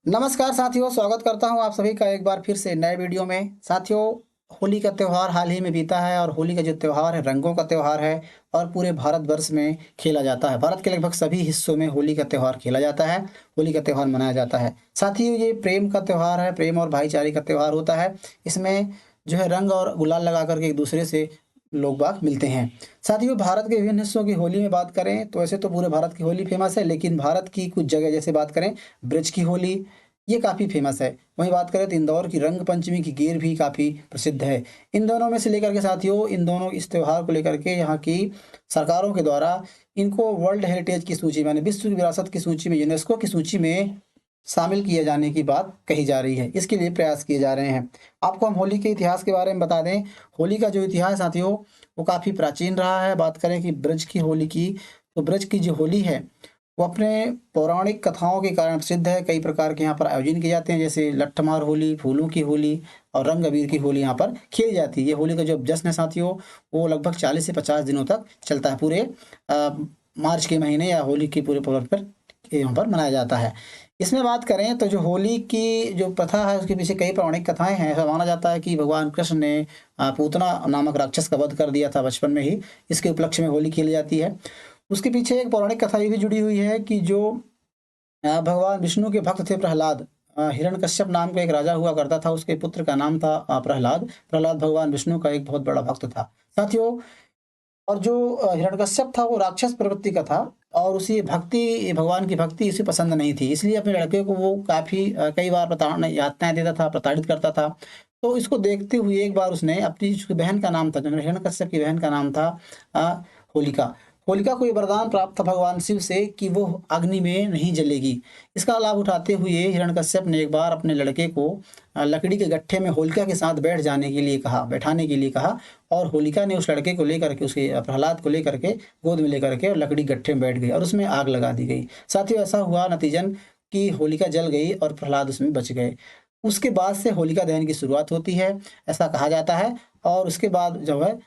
नमस्कार साथियों, स्वागत करता हूं आप सभी का एक बार फिर से नए वीडियो में। साथियों, होली का त्यौहार हाल ही में बीता है और होली का जो त्यौहार है रंगों का त्यौहार है और पूरे भारतवर्ष में खेला जाता है। भारत के लगभग सभी हिस्सों में होली का त्यौहार खेला जाता है, होली का त्यौहार मनाया जाता है। साथियों, ये प्रेम का त्यौहार है, प्रेम और भाईचारे का त्यौहार होता है। इसमें जो है रंग और गुलाल लगा कर के एक दूसरे से लोग बाग मिलते हैं। साथियों, भारत के विभिन्न हिस्सों की होली में बात करें तो वैसे तो पूरे भारत की होली फेमस है, लेकिन भारत की कुछ जगह जैसे बात करें ब्रज की होली, ये काफ़ी फेमस है। वहीं बात करें तो इंदौर की रंग पंचमी की गेर भी काफ़ी प्रसिद्ध है। इन दोनों में से लेकर के साथियों, इन दोनों इस त्यौहार को लेकर के यहाँ की सरकारों के द्वारा इनको वर्ल्ड हेरिटेज की सूची माने विश्व की विरासत की सूची में, यूनेस्को की सूची में शामिल किए जाने की बात कही जा रही है। इसके लिए प्रयास किए जा रहे हैं। आपको हम होली के इतिहास के बारे में बता दें। होली का जो इतिहास है साथियों, वो काफ़ी प्राचीन रहा है। बात करें कि ब्रज की होली की, तो ब्रज की जो होली है वो अपने पौराणिक कथाओं के कारण प्रसिद्ध है। कई प्रकार के यहाँ पर आयोजन किए जाते हैं, जैसे लट्ठमार होली, फूलों की होली और रंग अबीर की होली यहाँ पर खेली जाती है। ये होली का जो जश्न है साथियों, वो लगभग 40 से 50 दिनों तक चलता है। पूरे मार्च के महीने या होली के पूरे तौर पर यहाँ पर मनाया जाता है। इसमें बात करें तो जो होली की जो प्रथा है उसके पीछे कई पौराणिक कथाएं हैं। ऐसा माना जाता है कि भगवान कृष्ण ने पूतना नामक राक्षस का वध कर दिया था बचपन में ही। इसके उपलक्ष्य में होली खेली जाती है। उसके पीछे एक पौराणिक कथा ये भी जुड़ी हुई है कि जो भगवान विष्णु के भक्त थे प्रहलाद, हिरण्यकश्यप नाम का एक राजा हुआ करता था, उसके पुत्र का नाम था प्रहलाद। प्रहलाद भगवान विष्णु का एक बहुत बड़ा भक्त था साथियों। और जो हिरण्यकश्यप था वो राक्षस प्रवृत्ति का था और उसी भक्ति, भगवान की भक्ति उसे पसंद नहीं थी। इसलिए अपने लड़के को वो काफ़ी कई बार प्रताड़ना यातनाएं देता था, प्रताड़ित करता था। तो इसको देखते हुए एक बार उसने अपनी उसकी बहन का नाम था, जो हिरण्यकश्यप की बहन का नाम था अ, होलिका। होलिका को ये वरदान प्राप्त था भगवान शिव से कि वो अग्नि में नहीं जलेगी। इसका लाभ उठाते हुए हिरण्यकश्यप ने एक बार अपने लड़के को लकड़ी के गट्ठे में होलिका के साथ बैठ जाने के लिए कहा, बैठाने के लिए कहा। और होलिका ने उस लड़के को लेकर के, उसके प्रहलाद को लेकर के गोद में लेकर के और लकड़ी गट्ठे में बैठ गई और उसमें आग लगा दी गई। साथियों, ऐसा हुआ नतीजन कि होलिका जल गई और प्रहलाद उसमें बच गए। उसके बाद से होलिका दहन की शुरुआत होती है, ऐसा कहा जाता है। और उसके बाद जो है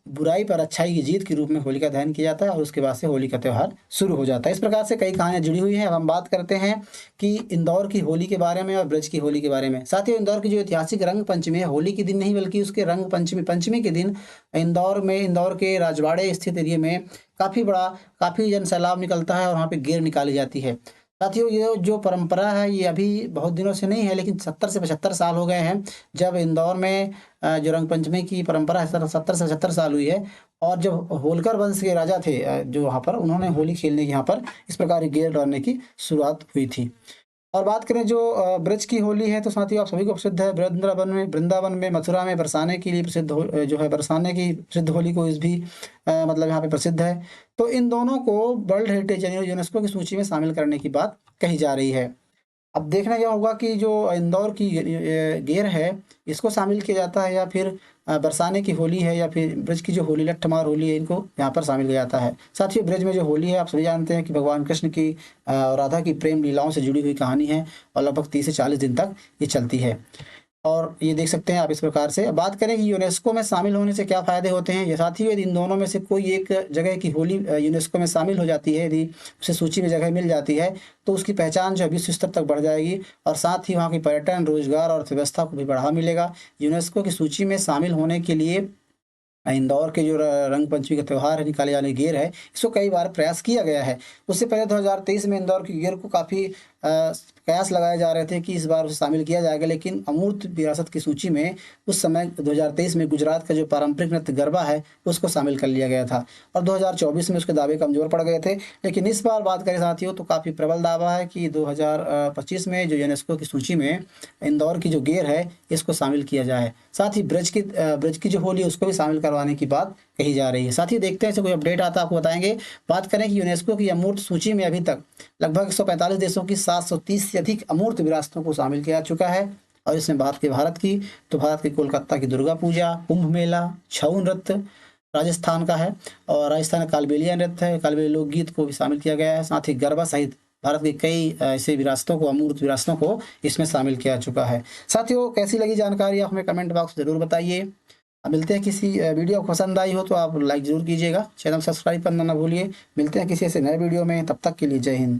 बुराई पर अच्छाई की जीत के रूप में होलिका दहन किया जाता है और उसके बाद से होली का त्यौहार शुरू हो जाता है। इस प्रकार से कई कहानियाँ जुड़ी हुई हैं। अब हम बात करते हैं कि इंदौर की होली के बारे में और ब्रज की होली के बारे में। साथियों, इंदौर की जो ऐतिहासिक रंग पंचमी है, होली के दिन नहीं बल्कि उसके रंग पंचमी पंचमी के दिन इंदौर में, इंदौर के राजवाड़े स्थित एरिया में काफ़ी जन सैलाब निकलता है और वहाँ पे गेर निकाली जाती है। साथियों, ये जो परंपरा है ये अभी बहुत दिनों से नहीं है, लेकिन 70 से 75 साल हो गए हैं जब इंदौर में जो रंग पंचमी की परंपरा है 70 से 75 साल हुई है। और जब होलकर वंश के राजा थे जो वहाँ पर, उन्होंने होली खेलने की यहाँ पर इस प्रकार गेर डालने की शुरुआत हुई थी। और बात करें जो ब्रज की होली है तो साथियों आप सभी को प्रसिद्ध है। वृंदावन में मथुरा में बरसाने के लिए प्रसिद्ध जो है बरसाने की प्रसिद्ध होली को इस भी मतलब यहाँ पे प्रसिद्ध है। तो इन दोनों को वर्ल्ड हेरिटेज यानी यूनेस्को की सूची में शामिल करने की बात कही जा रही है। अब देखना यह होगा कि जो इंदौर की गेर है इसको शामिल किया जाता है या फिर बरसाने की होली है या फिर ब्रज की जो होली लट्ठमार होली है, इनको यहाँ पर शामिल किया जाता है। साथ ही ब्रज में जो होली है आप सभी जानते हैं कि भगवान कृष्ण की और राधा की प्रेम लीलाओं से जुड़ी हुई कहानी है और लगभग 30 से 40 दिन तक ये चलती है। और ये देख सकते हैं आप इस प्रकार से। अब बात करें कि यूनेस्को में शामिल होने से क्या फ़ायदे होते हैं। ये साथियों, यदि इन दोनों में से कोई एक जगह की होली यूनेस्को में शामिल हो जाती है, यदि उसे सूची में जगह मिल जाती है, तो उसकी पहचान जो है विश्व स्तर तक बढ़ जाएगी और साथ ही वहाँ की पर्यटन, रोजगार और अर्थव्यवस्था को भी बढ़ावा मिलेगा। यूनेस्को की सूची में शामिल होने के लिए इंदौर के जो रंग पंचमी का त्यौहार है, निकाले जाने गेर है, इसको कई बार प्रयास किया गया है। उससे पहले 2023 में इंदौर की गेर को काफ़ी कयास लगाए जा रहे थे कि इस बार उसे शामिल किया जाएगा, लेकिन अमूर्त विरासत की सूची में उस समय 2023 में गुजरात का जो पारंपरिक नृत्य गरबा है उसको शामिल कर लिया गया था और 2024 में उसके दावे कमज़ोर पड़ गए थे। लेकिन इस बार बात करें साथियों तो काफ़ी प्रबल दावा है कि 2025 में जो यूनेस्को की सूची में इंदौर की जो गेर है इसको शामिल किया जाए। साथ ही ब्रज की जो होली है उसको भी शामिल करवाने की बात कही जा रही है। साथ ही देखते हैं ऐसे कोई अपडेट आता है आपको बताएंगे। बात करें कि यूनेस्को की अमूर्त सूची में अभी तक लगभग 145 देशों की 730 से अधिक अमूर्त विरासतों को शामिल किया जा चुका है। और इसमें भारत की तो भारत की कोलकाता की दुर्गा पूजा, कुंभ मेला, छऊ नृत्य राजस्थान का है और राजस्थान का कालबेलिया नृत्य है, कालबेलिया लोकगीत को भी शामिल किया गया है। साथ ही गरबा सहित भारत की कई ऐसे विरासतों को, अमूर्त विरासतों को इसमें शामिल किया जा चुका है। साथियों, कैसी लगी जानकारी आप हमें कमेंट बॉक्स ज़रूर बताइए। अब मिलते हैं किसी वीडियो पसंद आई हो तो आप लाइक ज़रूर कीजिएगा, चैनल सब्सक्राइब करना ना भूलिए। मिलते हैं किसी ऐसे नए वीडियो में, तब तक के लिए जय हिंद।